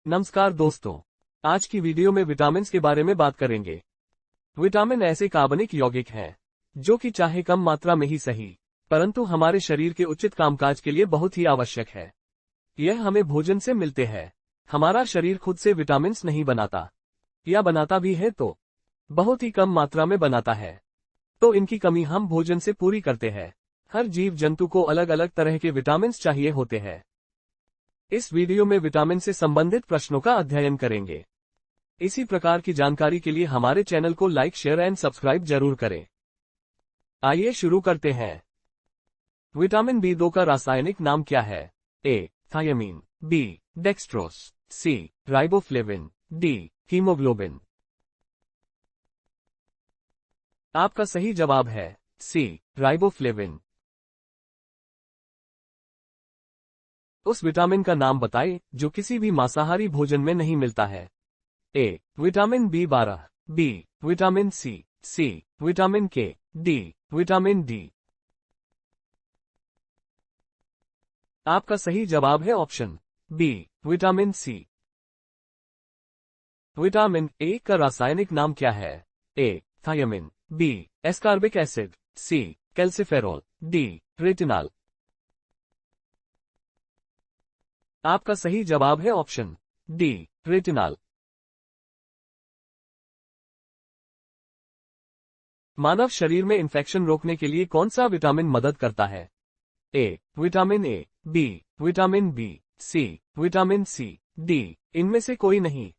नमस्कार दोस्तों, आज की वीडियो में विटामिन के बारे में बात करेंगे। विटामिन ऐसे कार्बनिक यौगिक हैं जो कि चाहे कम मात्रा में ही सही, परंतु हमारे शरीर के उचित कामकाज के लिए बहुत ही आवश्यक है। यह हमें भोजन से मिलते हैं। हमारा शरीर खुद से विटामिन नहीं बनाता, या बनाता भी है तो बहुत ही कम मात्रा में बनाता है, तो इनकी कमी हम भोजन से पूरी करते हैं। हर जीव जंतु को अलग अलग तरह के विटामिन चाहिए होते हैं। इस वीडियो में विटामिन से संबंधित प्रश्नों का अध्ययन करेंगे। इसी प्रकार की जानकारी के लिए हमारे चैनल को लाइक, शेयर एंड सब्सक्राइब जरूर करें। आइए शुरू करते हैं। विटामिन बी2 का रासायनिक नाम क्या है? A. Thiamine, B. Dextrose, C. Riboflavin, D. Haemoglobin. आपका सही जवाब है सी. राइबोफ्लेविन। उस विटामिन का नाम बताएं जो किसी भी मांसाहारी भोजन में नहीं मिलता है। ए. विटामिन बी12, B. Vitamin C, C. Vitamin K, D. Vitamin D. आपका सही जवाब है option B. Vitamin C. Vitamin A का रासायनिक नाम क्या है? A. Thiamine, B. Ascorbic acid, C. Calciferol, D. Retinol. आपका सही जवाब है ऑप्शन डी. रेटिनॉल। मानव शरीर में इन्फेक्शन रोकने के लिए कौन सा विटामिन मदद करता है? A. Vitamin A, B. Vitamin B, C. Vitamin C, D. इनमें से कोई नहीं।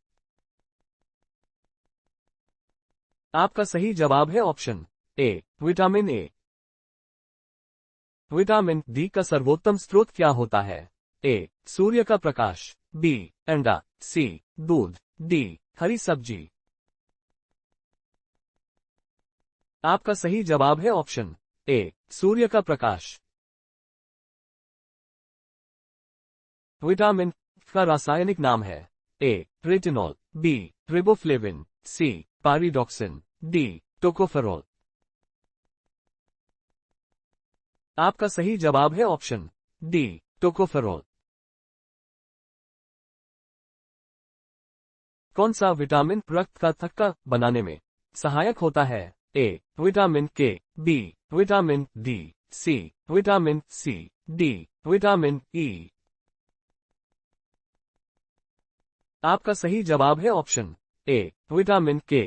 आपका सही जवाब है option A. Vitamin A. Vitamin D का सर्वोत्तम स्रोत क्या होता है? ए. सूर्य का प्रकाश, बी. अंडा, सी. दूध, डी. हरी सब्जी। आपका सही जवाब है ऑप्शन ए. सूर्य का प्रकाश। विटामिन का रासायनिक नाम है? A. Retinol, B. Riboflavin, C. Pyridoxine, D. Tocopherol. आपका सही जवाब है ऑप्शन डी. टोकोफेरॉल। कौन सा विटामिन रक्त का थक्का बनाने में सहायक होता है? A. Vitamin K, B. Vitamin D, C. Vitamin C, D. Vitamin E. आपका सही जवाब है option A. Vitamin K.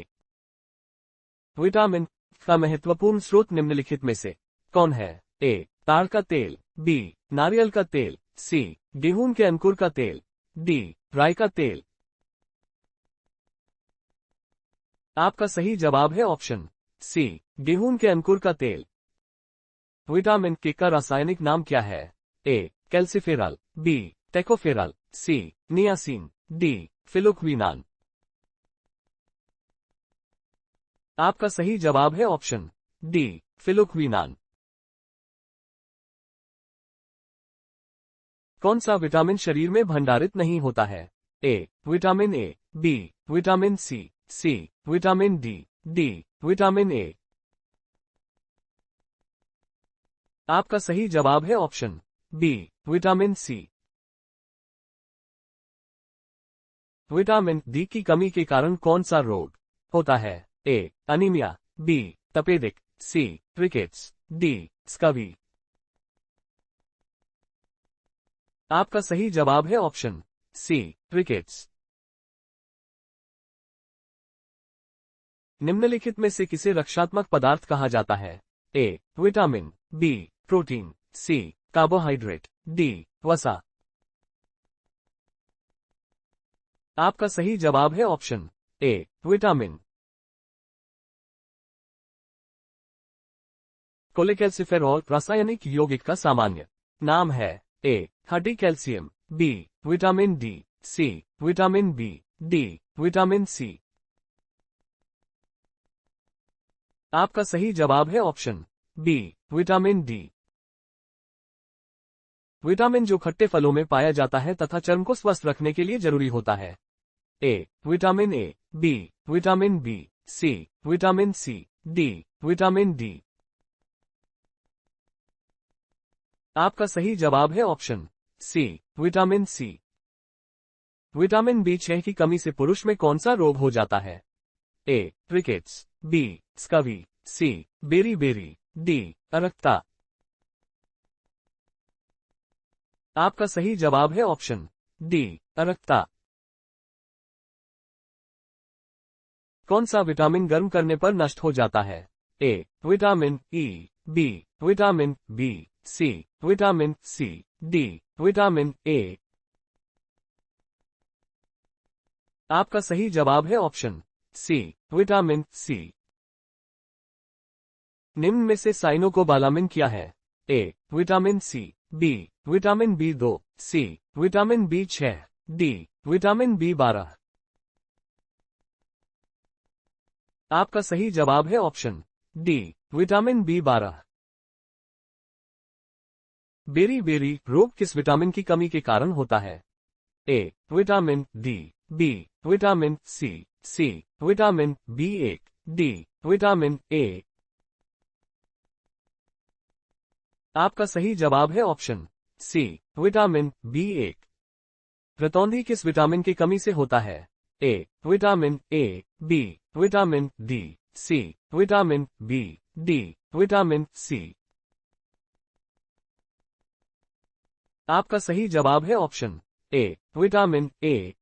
Vitamin का महत्वपूर्ण स्रोत निम्नलिखित में से कौन है? ए. ताड़ का तेल, बी. नारियल का तेल, सी. गेहूं के अंकुर का तेल, डी. राई का तेल। आपका सही जवाब है ऑप्शन सी. गेहूं के अंकुर का तेल। विटामिन के का रासायनिक नाम क्या है? A. Calciferol, B. Tocopherol, C. Niacin, D. Phylloquinone. आपका सही जवाब है ऑप्शन डी. फिलोक्विनान। कौन सा विटामिन शरीर में भंडारित नहीं होता है? A. Vitamin A, B. Vitamin C, C. Vitamin D, D. Vitamin A. आपका सही जवाब है option B. Vitamin C. Vitamin D की कमी के कारण कौन सा रोग होता है? ए. Anaemia, B. तपेदिक, सी. Rickets, D. स्कर्वी। आपका सही जवाब है ऑप्शन सी. रिकेट्स। निम्नलिखित में से किसे रक्षात्मक पदार्थ कहा जाता है? A. Vitamin, B. Protein, C. Carbohydrate, D. वसा। आपका सही जवाब है ऑप्शन ए. विटामिन। कोलेकैल्सिफेरॉल रासायनिक यौगिक का सामान्य नाम है? ए. हड्डी calcium, B. Vitamin D, C. Vitamin B, D. Vitamin C. आपका सही जवाब है option B. Vitamin D. Vitamin जो खट्टे फलों में पाया जाता है तथा चर्म को स्वस्थ रखने के लिए जरूरी होता है? A. Vitamin A, B. Vitamin B, C. Vitamin C, D. Vitamin D. आपका सही जवाब है option C. Vitamin C. Vitamin B6 की कमी से पुरुष में कौन सा रोग हो जाता है? A. Rickets, B. Scurvy, C. Beriberi, D. अरक्ता। आपका सही जवाब है ऑप्शन डी. अरक्ता। कौन सा विटामिन गर्म करने पर नष्ट हो जाता है? A. Vitamin E, B. Vitamin B, C. Vitamin C, D. Vitamin A. आपका सही जवाब है ऑप्शन सी. विटामिन सी। निम्न में से साइनोकोबालामिन क्या है? A. Vitamin C, B. Vitamin B2, C. Vitamin B6, D. Vitamin B12। आपका सही जवाब है option D. Vitamin B12। Beriberi रोग किस विटामिन की कमी के कारण होता है? A. Vitamin D, B. Vitamin C, C. Vitamin B1, D. Vitamin A. आपका सही जवाब है ऑप्शन सी. Vitamin B1। रतौंधी किस विटामिन की कमी से होता है? A. Vitamin A, B. Vitamin D, C. Vitamin B, D. Vitamin C. आपका सही जवाब है ऑप्शन ए. विटामिन ए।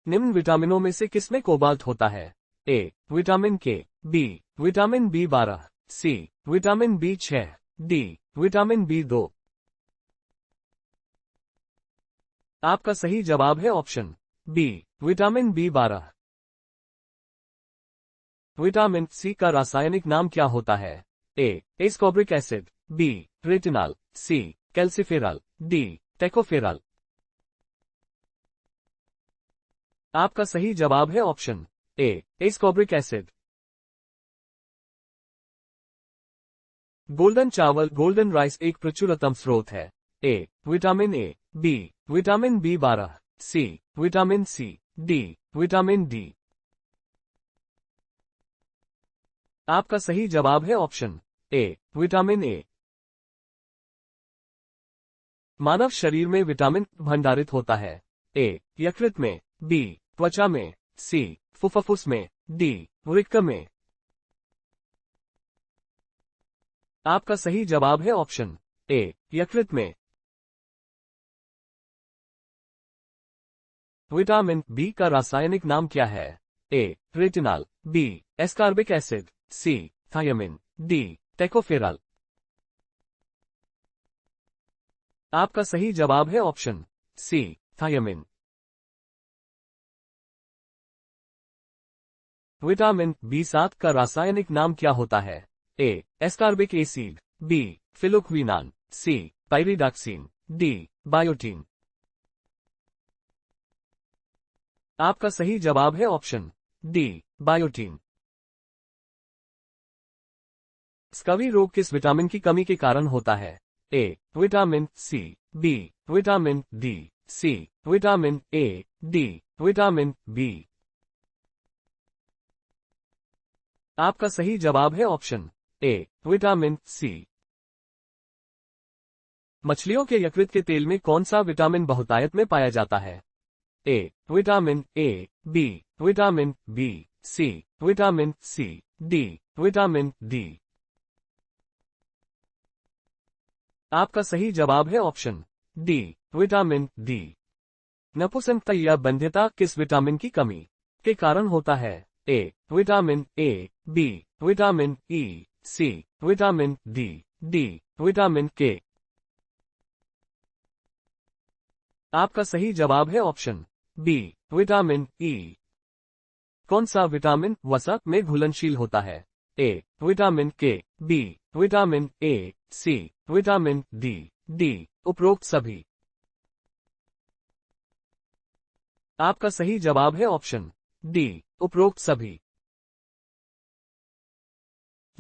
निम्न विटामिनों में से किसमें कोबाल्ट होता है? A. Vitamin K, B. Vitamin B12, C. Vitamin B6, D. Vitamin B2। आपका सही जवाब है option B. Vitamin B12। Vitamin C का रासायनिक नाम क्या होता है? A. Ascorbic acid, B. Retinol, C. Calciferol, D. Tocopherol. आपका सही जवाब है option A. Ascorbic acid. Golden चावल गोल्डन राइस एक प्रचुरतम स्रोत है? A. Vitamin A, B. Vitamin B12, C. Vitamin C, D. Vitamin D. आपका सही जवाब है ऑप्शन ए. विटामिन ए। मानव शरीर में विटामिन भंडारित होता है? ए. यकृत में, बी. त्वचा में, सी. फुफ्फुस में, डी. वृक्क में। आपका सही जवाब है ऑप्शन ए. यकृत में। विटामिन बी का रासायनिक नाम क्या है? A. Retinol, B. Ascorbic acid, C. Thiamine, D. Tocopherol. आपका सही जवाब है ऑप्शन सी. थायमिन। विटामिन B7 का रासायनिक नाम क्या होता है? A. Ascorbic acid, B. Phylloquinone, C. Pyridoxine, D. Biotin. आपका सही जवाब है ऑप्शन डी. बायोटीन। स्कवी रोग किस विटामिन की कमी के कारण होता है? A. Vitamin C, B. Vitamin D, C. Vitamin A, D. Vitamin B. आपका सही जवाब है ऑप्शन ए. विटामिन सी। मछलियों के यकृत के तेल में कौन सा विटामिन बहुतायत में पाया जाता है? A. Vitamin A, B. Vitamin B, C. Vitamin C, D. Vitamin D. आपका सही जवाब है ऑप्शन डी. Vitamin D. नपुंसकता या बंध्यता किस विटामिन की कमी के कारण होता है? A. Vitamin A, B. Vitamin E, C. Vitamin D, D. Vitamin K. आपका सही जवाब है ऑप्शन बी. विटामिन ई। कौन सा विटामिन वसा में घुलनशील होता है? A. Vitamin K, B. Vitamin A, C. Vitamin D, D. उपरोक्त सभी। आपका सही जवाब है ऑप्शन डी. उपरोक्त सभी।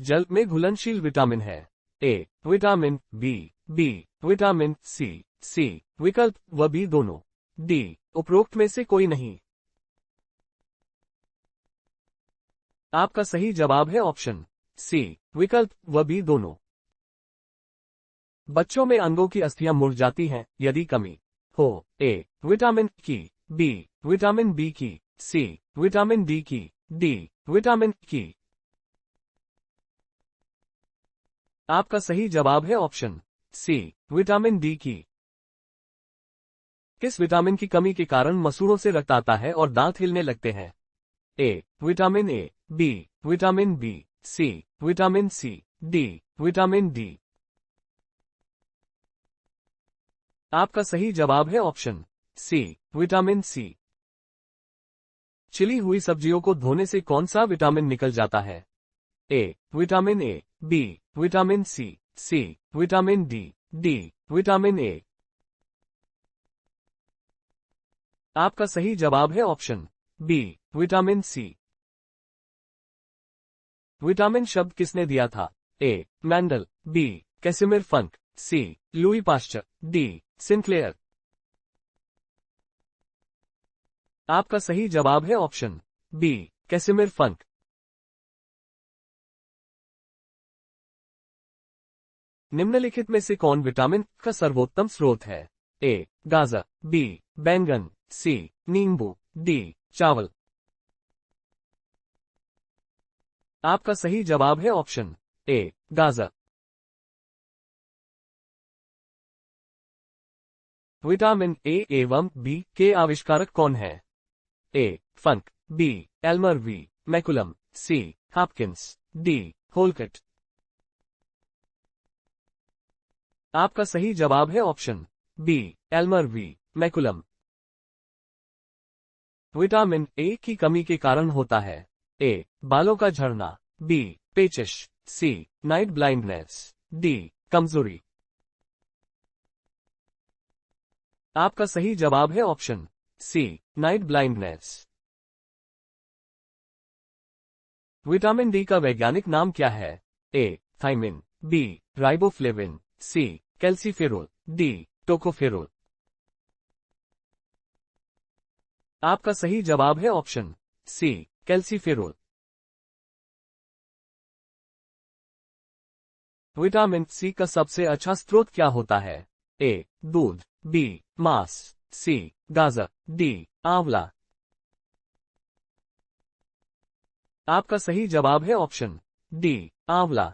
जल में घुलनशील विटामिन है? A. Vitamin B, B. Vitamin C, C. विकल्प व बी दोनों, डी. उपरोक्त में से कोई नहीं। आपका सही जवाब है ऑप्शन सी. विकल्प व बी दोनों। बच्चों में अंगों की अस्थियां मुड़ जाती हैं, यदि कमी हो। ए विटामिन की, बी विटामिन बी की, सी विटामिन डी की, डी विटामिन की। आपका सही जवाब है ऑप्शन सी विटामिन डी की। किस विटामिन की कमी के कारण मसूड़ों से रक्त आता है और दांत हिलने लगते हैं? A vitamin A, B vitamin B, C vitamin C, D vitamin D. आपका सही जवाब है ऑप्शन सी विटामिन सी। छिली हुई सब्जियों को धोने से कौन सा विटामिन निकल जाता है? A vitamin A, B vitamin C vitamin D, D vitamin A. आपका सही जवाब है option B vitamin C. Vitamin शब्द किसने दिया था? A Mendel, B Casimir Funk, C Louis Pasteur, D Sinclair. आपका सही जवाब है ऑप्शन बी कैसिमिर फंक। निम्नलिखित में से कौन विटामिन का सर्वोत्तम स्रोत है? ए गाजर, बी बैंगन, सी नींबू, डी चावल। आपका सही जवाब है ऑप्शन ए गाजर। विटामिन ए एवं बी के आविष्कारक कौन है? A Funk, B Elmer V McCollum, C Hopkins, D Holcut. आपका सही जवाब है option B Elmer V McCollum. Vitamin A की कमी के कारण होता है? ए बालों का झड़ना, बी पेचिश, सी नाइट ब्लाइंडनेस, डी कमजोरी। आपका सही जवाब है option C night blindness. Vitamin D का वैज्ञानिक नाम क्या है? A thiamine, B riboflavin, C calciferol, D tocopherol. आपका सही जवाब है option C calciferol. Vitamin C का सबसे अच्छा स्रोत क्या होता है? ए दूध, बी मांस, सी गाजर, डी आंवला। आपका सही जवाब है ऑप्शन डी आंवला।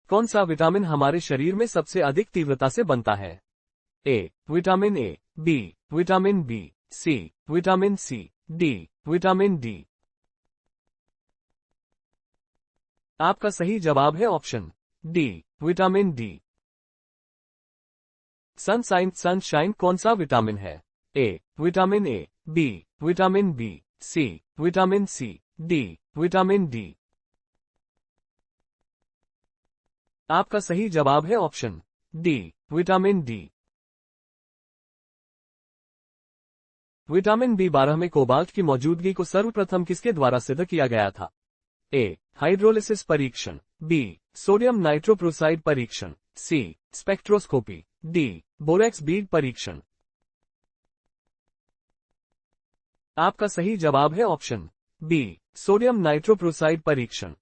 कौन सा विटामिन हमारे शरीर में सबसे अधिक तीव्रता से बनता है? A vitamin A, B vitamin B, C vitamin C, D vitamin D. आपका सही जवाब है option D vitamin D. Sunshine कौन सा विटामिन है? A vitamin A, B vitamin B, C vitamin C, D vitamin D. आपका सही जवाब है option D vitamin D. Vitamin बी12 में कोबाल्ट की मौजूदगी को सर्वप्रथम किसके द्वारा सिद्ध किया गया था? ए हाइड्रोलिसिस परीक्षण, बी सोडियम नाइट्रोप्रोसाइड परीक्षण, सी स्पेक्ट्रोस्कोपी, डी बोरेक्स बीड परीक्षण। आपका सही जवाब है ऑप्शन बी सोडियम नाइट्रोप्रोसाइड परीक्षण।